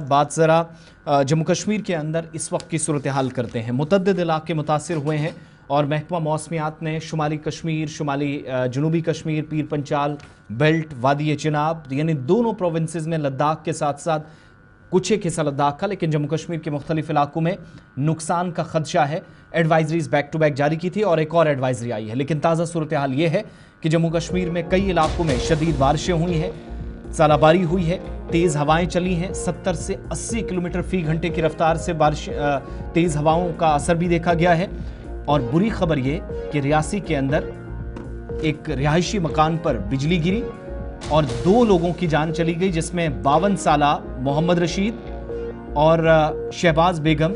बात ज़रा जम्मू कश्मीर के अंदर इस वक्त की सूरत हाल करते हैं। मुतअद्दिद इलाके मुतासिर हुए हैं और महकमा मौसमियात ने शुमाली कश्मीर, जनूबी कश्मीर, पीर पंचाल बेल्ट, वादी चिनाब यानी दोनों प्रोविंसेस में, लद्दाख के साथ साथ कुछ एक हिस्सा लद्दाख का, लेकिन जम्मू कश्मीर के मुख्तलिफ इलाकों में नुकसान का खदशा है। एडवाइजरीज बैक टू बैक जारी की थी और एक और एडवाइजरी आई है। लेकिन ताज़ा सूरत हाल ये है कि जम्मू कश्मीर में कई इलाकों में शदीद बारिशें हुई हैं, सालाबारी हुई है, तेज़ हवाएं चली हैं। 70 से 80 किलोमीटर फी घंटे की रफ्तार से तेज़ हवाओं का असर भी देखा गया है। और बुरी खबर ये कि रियासी के अंदर एक रिहायशी मकान पर बिजली गिरी और 2 लोगों की जान चली गई, जिसमें 52 साला मोहम्मद रशीद और शहबाज बेगम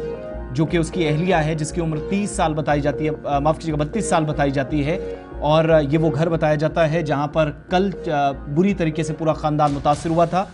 जो कि उसकी अहलिया है, जिसकी उम्र 30 साल बताई जाती है, माफ़ कीजिएगा 32 साल बताई जाती है। और ये वो घर बताया जाता है जहां पर कल बुरी तरीके से पूरा ख़ानदान मुतासिर हुआ था।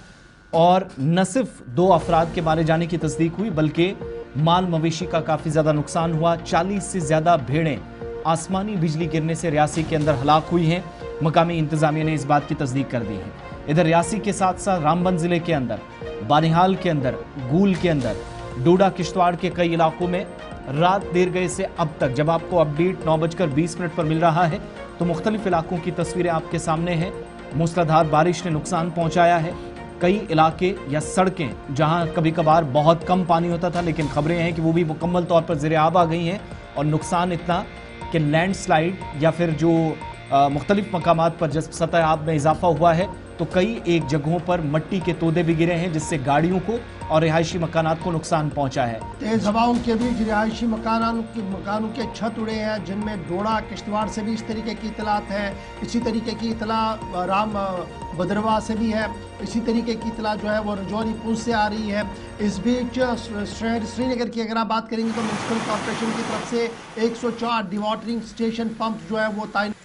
और न सिर्फ 2 अफराद के मारे जाने की तस्दीक हुई बल्कि माल मवेशी का काफ़ी ज़्यादा नुकसान हुआ। 40 से ज़्यादा भेड़ें आसमानी बिजली गिरने से रियासी के अंदर हलाक हुई हैं। मकामी इंतजामिया ने इस बात की तस्दीक कर दी है। इधर रियासी के साथ साथ रामबन ज़िले के अंदर, बानिहाल के अंदर, गूल के अंदर, डोडा किश्तवाड़ के कई इलाकों में रात देर गए से अब तक, जब आपको अपडेट 9:20 पर मिल रहा है तो मुख्तलिफ इलाकों की तस्वीरें आपके सामने हैं। मूसलाधार बारिश ने नुकसान पहुंचाया है। कई इलाके या सड़कें जहां कभी कभार बहुत कम पानी होता था, लेकिन खबरें हैं कि वो भी मुकम्मल तौर पर ज़ेरे आब आ गई हैं। और नुकसान इतना कि लैंडस्लाइड या फिर जो मुख्तलिफ मकामात पर जब सतह आब में इजाफा हुआ है तो कई एक जगहों पर मिट्टी के तोदे भी गिरे हैं, जिससे गाड़ियों को और रिहायशी मकानात को नुकसान पहुंचा है। तेज हवाओं के बीच रिहायशी मकानों के छत उड़े हैं, जिनमें डोडा किश्तवाड़ से भी इस तरीके की इतलात है। इसी तरीके की इतला राम भद्रवा से भी है। इसी तरीके की इतला जो है वो रजौरी पुंछ से आ रही है। इस बीच श्रीनगर की अगर आप बात करेंगे तो म्यूनसिपल कॉर्पोरेशन की तरफ से 104 डिवाटरिंग स्टेशन पंप जो है वो तैनात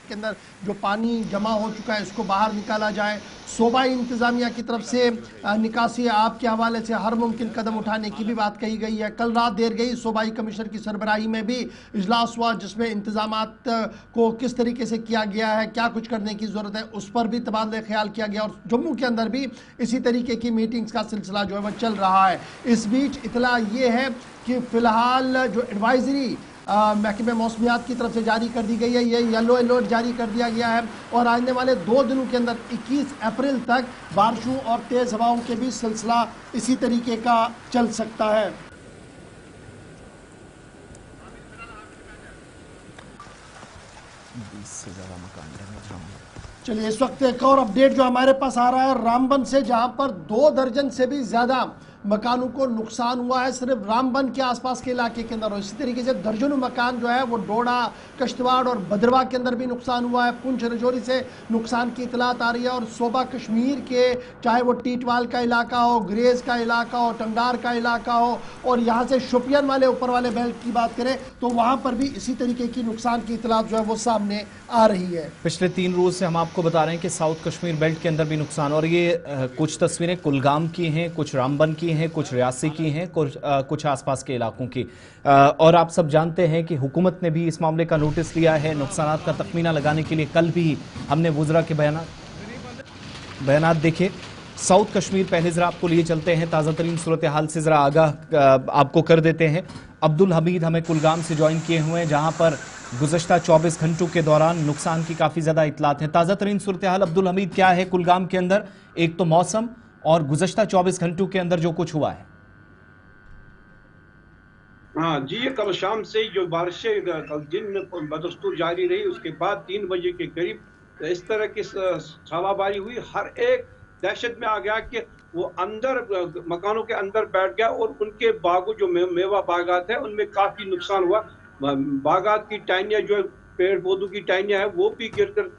के अंदर जो पानी जमा हो चुका है इसको बाहर निकाला जाए। सूबाई इंतजामिया की तरफ से निकासी आब के हवाले से हर मुमकिन कदम उठाने की भी बात कही गई है। कल रात देर गई सूबाई कमिश्नर की सरबराही में भी इजलास हुआ, जिसमें इंतजामात को किस तरीके से किया गया है, क्या कुछ करने की ज़रूरत है, उस पर भी तबादला ख्याल किया गया। और जम्मू के अंदर भी इसी तरीके की मीटिंग्स का सिलसिला जो है वह चल रहा है। इस बीच इतला ये है कि फ़िलहाल जो एडवाइजरी महकमे मौसमियात की तरफ से जारी कर दी गई है, ये येलो अलर्ट जारी कर दिया गया है। और आने वाले 2 दिनों के अंदर 21 अप्रैल तक बारिशों और तेज़ हवाओं के बीच सिलसिला इसी तरीके का चल सकता है। चलिए इस वक्त एक और अपडेट जो हमारे पास आ रहा है रामबन से, जहां पर 2 दर्जन से भी ज़्यादा मकानों को नुकसान हुआ है सिर्फ रामबन के आसपास के इलाके के अंदर। और इसी तरीके से दर्जनों मकान जो है वो डोडा, किश्तवाड़ और भद्रवा के अंदर भी नुकसान हुआ है। पुंछ रजौरी से नुकसान की इतलात आ रही है। और सूबा कश्मीर के चाहे वो टीटवाल का इलाका हो, ग्रेज का इलाका हो, टंगडार का इलाका हो, और यहाँ से शोपियान वाले ऊपर वाले बेल्ट की बात करें तो वहाँ पर भी इसी तरीके की नुकसान की इतलात जो है वो सामने आ रही है। पिछले 3 रोज से हम आपको बता रहे हैं कि साउथ कश्मीर बेल्ट के अंदर भी नुकसान। और ये कुछ तस्वीरें कुलगाम की हैं, कुछ रामबन की हैं, कुछ रियासी की हैं, कुछ आसपास के इलाकों की। और आप सब जानते हैं कि हुकूमत ने भी इस मामले का नोटिस लिया है। नुकसानात का तखमीना लगाने के लिए कल भी हमने वुज़रा के बयानात देखे। साउथ कश्मीर पहले ज़रा आपको लिए चलते हैं, ताज़ा तरीन सूरत हाल से ज़रा आगाह आपको कर देते हैं। अब्दुल हमीद हमें कुलगाम से ज्वाइन किए हुए हैं, जहाँ पर गुज़श्ता 24 घंटों के दौरान नुकसान की काफ़ी ज़्यादा इतलात हैं। ताज़ा तरीन सूरत हाल अब्दुल हमीद क्या है कुलगाम के अंदर, एक तो मौसम और गुज़श्ता 24 घंटों के अंदर जो कुछ हुआ है? हाँ जी, ये कल शाम से जो बारिशें कल दिन में बदस्तूर जारी रही, उसके बाद 3 बजे के करीब इस तरह की छावाबारी हुई। हर एक दहशत में आ गया कि वो अंदर मकानों के अंदर बैठ गया और उनके बागों जो मेवा बागात है उनमें काफी नुकसान हुआ। बागात की टाइनियां जो पेड़ पौधों की टाइनियां है वो भी गिरकर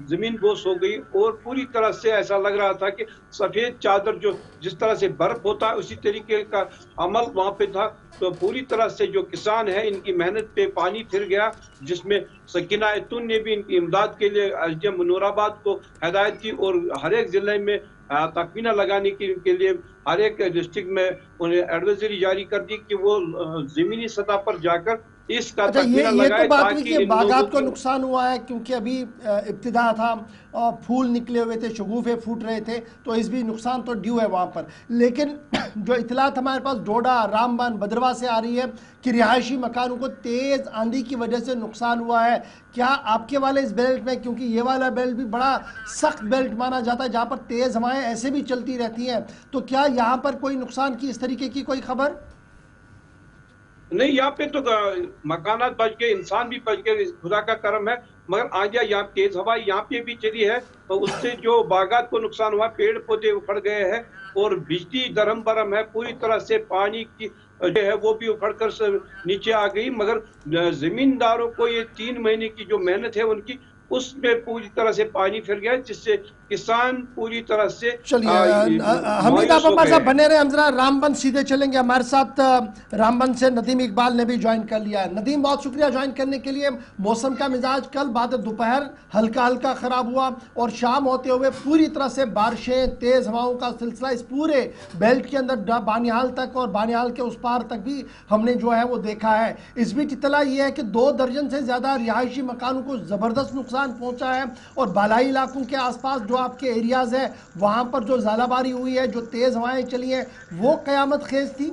जमीन बोस हो गई। और पूरी तरह से ऐसा लग रहा था कि सफेद चादर जो जिस तरह से बर्फ होता है उसी तरीके का अमल वहां पे था। तो पूरी तरह से जो किसान है इनकी मेहनत पे पानी फिर गया, जिसमें सकीना एतुन ने भी इनकी इमदाद के लिए एसडीएम नूराबाद को हिदायत की और हर एक जिले में तखमीना लगाने के लिए हर एक डिस्ट्रिक्ट में उन्हें एडवाइजरी जारी कर दी कि वो ज़मीनी सतह पर जाकर इसका अच्छा, तखमीना ये लगाए तो बात हुई ताकि कि इन लोगों बागात को की। नुकसान हुआ है क्योंकि अभी इब्तिदा था और फूल निकले हुए थे, शगुफे फूट रहे थे, तो इस भी नुकसान तो ड्यू है वहाँ पर। लेकिन जो इतलात हमारे पास डोडा, रामबन, भद्रवाह से आ रही है कि रिहायशी मकानों को तेज़ आंधी की वजह से नुकसान हुआ है। क्या आपके वाले इस बेल्ट में, क्योंकि ये वाला बेल्ट भी बड़ा सख्त बेल्ट माना जाता है जहाँ पर तेज़ हवाएं ऐसे भी चलती रहती हैं, तो क्या यहाँ पर कोई नुकसान की इस तरीके की कोई खबर? नहीं, यहाँ पे तो मकानात बच गए, इंसान भी बच गए, खुदा का करम है। मगर आगे यहाँ तेज हवा यहाँ पे भी चली है, तो उससे जो बागात को नुकसान हुआ, पेड़ पौधे उखड़ गए हैं और बिजली दरम बरम है पूरी तरह से। पानी की जो है वो भी उखड़ कर नीचे आ गई। मगर जमींदारों को ये 3 महीने की जो मेहनत है उनकी, उसमें पूरी तरह से पानी फिर गया, जिससे किसान पूरी तरह से चलिए हमीद, आप मायूस हो हमारे गए साथ हैं। बने रहे। हम जरा रामबन सीधे चलेंगे। हमारे साथ रामबन से नदीम इकबाल ने भी ज्वाइन कर लिया है। नदीम, बहुत शुक्रिया ज्वाइन करने के लिए। मौसम का मिजाज कल बाद दोपहर हल्का हल्का ख़राब हुआ और शाम होते हुए पूरी तरह से बारिशें, तेज़ हवाओं का सिलसिला इस पूरे बेल्ट के अंदर बानिहाल तक और बानिहाल के उस पार तक भी हमने जो है वो देखा है। इस बीच इतला ये है कि 2 दर्जन से ज़्यादा रिहायशी मकानों को ज़बरदस्त नुकसान पहुँचा है और बालाई इलाकों के आसपास जो आपके एरियाज़ हैं वहाँ पर जो ज़ालाबारी हुई है, जो तेज़ हवाएं चली हैं, वो क़यामत खेज थी।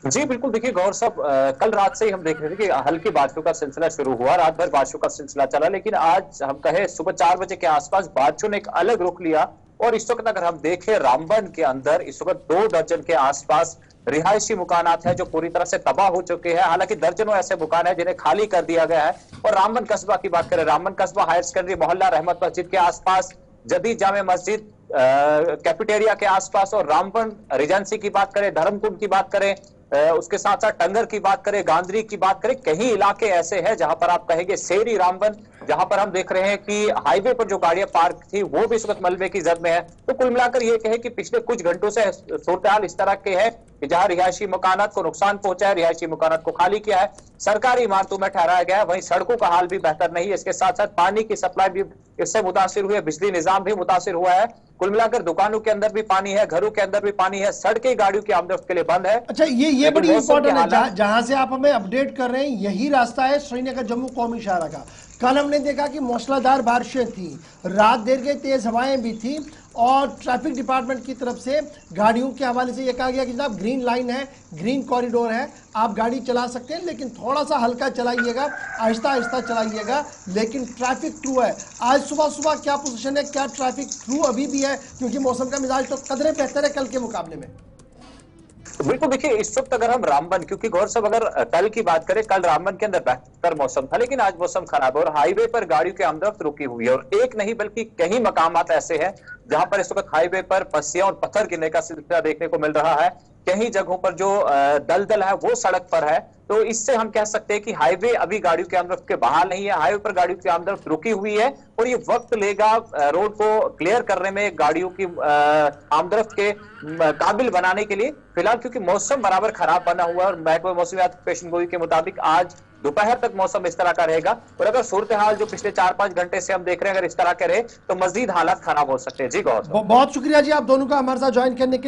जी बिल्कुल, देखिए गौर साहब, कल रात से ही हम देख रहे थे कि हल्की बारिशों का सिलसिला शुरू हुआ, रात भर बारिशों का सिलसिला चला, लेकिन आज हम कहे सुबह 4 बजे के आसपास बारिशों ने एक अलग रुख लिया। और इस वक्त अगर हम देखें रामबन के अंदर इस वक्त 2 दर्जन के आसपास रिहायशी मकानात हैं जो पूरी तरह से तबाह हो चुके हैं। हालांकि दर्जनों ऐसे मकान हैं जिन्हें खाली कर दिया गया है। और रामबन कस्बा की बात करें, रामबन कस्बा हायर सेकेंडरी मोहल्ला रहमत मस्जिद के आसपास, जदीद जामे मस्जिद कैफेटेरिया के आसपास, और रामबन रिजेंसी की बात करें, धर्मकुंड की बात करें, उसके साथ साथ टंगर की बात करें, गांधरी की बात करें, कई इलाके ऐसे हैं जहां पर आप कहेंगे शेरी रामबन, जहां पर हम देख रहे हैं कि हाईवे पर जो गाड़ियां पार्क थी वो भी इस वक्त मलबे की जद में है। तो कुल मिलाकर ये कहे कि पिछले कुछ घंटों से सूरत-ए-हाल इस तरह के है कि जहां रिहायशी मकानात को नुकसान पहुंचा है, रिहायशी मकानात को खाली किया है, सरकारी इमारतों में ठहराया गया है, वहीं सड़कों का हाल भी बेहतर नहीं है। इसके साथ साथ पानी की सप्लाई भी इससे मुतासिर हुई है, बिजली निजाम भी मुतासिर हुआ है। कुल मिलाकर दुकानों के अंदर भी पानी है, घरों के अंदर भी पानी है, सड़कें गाड़ियों की आमदोरफ्त के लिए बंद है। अच्छा, ये बड़ी इंपॉर्टेंट है, जहां से आप हमें अपडेट कर रहे हैं यही रास्ता है श्रीनगर जम्मू कौमी शाहरा का। कल हमने देखा कि मूसलाधार बारिशें थी, रात देर के तेज हवाएं भी थी और ट्रैफिक डिपार्टमेंट की तरफ से गाड़ियों के हवाले से ये कहा गया कि जनाब ग्रीन लाइन है, ग्रीन कॉरिडोर है, आप गाड़ी चला सकते हैं, लेकिन थोड़ा सा हल्का चलाइएगा, आहिस्ता आहिस्ता चलाइएगा, लेकिन ट्रैफिक थ्रू है। आज सुबह सुबह क्या पोजीशन है, क्या ट्रैफिक थ्रू अभी भी है, क्योंकि मौसम का मिजाज तो कदरे बेहतर है कल के मुकाबले में? बिल्कुल, देखिए इस वक्त अगर हम रामबन, क्योंकि गौर साहब अगर कल की बात करें, कल रामबन के अंदर बेहतर मौसम था, लेकिन आज मौसम खराब है और हाईवे पर गाड़ियों की आमदरफ्त रुकी हुई है। और एक नहीं बल्कि कई मकामात ऐसे हैं जहां पर इस वक्त हाईवे पर पस्सियां और पत्थर गिरने का सिलसिला देखने को मिल रहा है। कई जगहों पर जो दलदल है वो सड़क पर है। तो इससे हम कह सकते हैं कि हाईवे अभी गाड़ियों की आमदरफ्त के बहाल नहीं है, हाईवे पर गाड़ियों की आमदरफ्त रुकी हुई है और ये वक्त लेगा रोड को क्लियर करने में, गाड़ियों की आमदरफ्त के काबिल बनाने के लिए। फिलहाल क्योंकि मौसम बराबर खराब बना हुआ है और महकमा मौसमियात पेशनगोई के मुताबिक आज दोपहर तक मौसम इस तरह का रहेगा और अगर सूरत हाल जो पिछले 4-5 घंटे से हम देख रहे हैं अगर इस तरह के रहे तो मजीद हालात खराब हो सकते हैं। जी गौर, बहुत शुक्रिया जी आप दोनों का हमारे साथ ज्वाइन करने के लिए।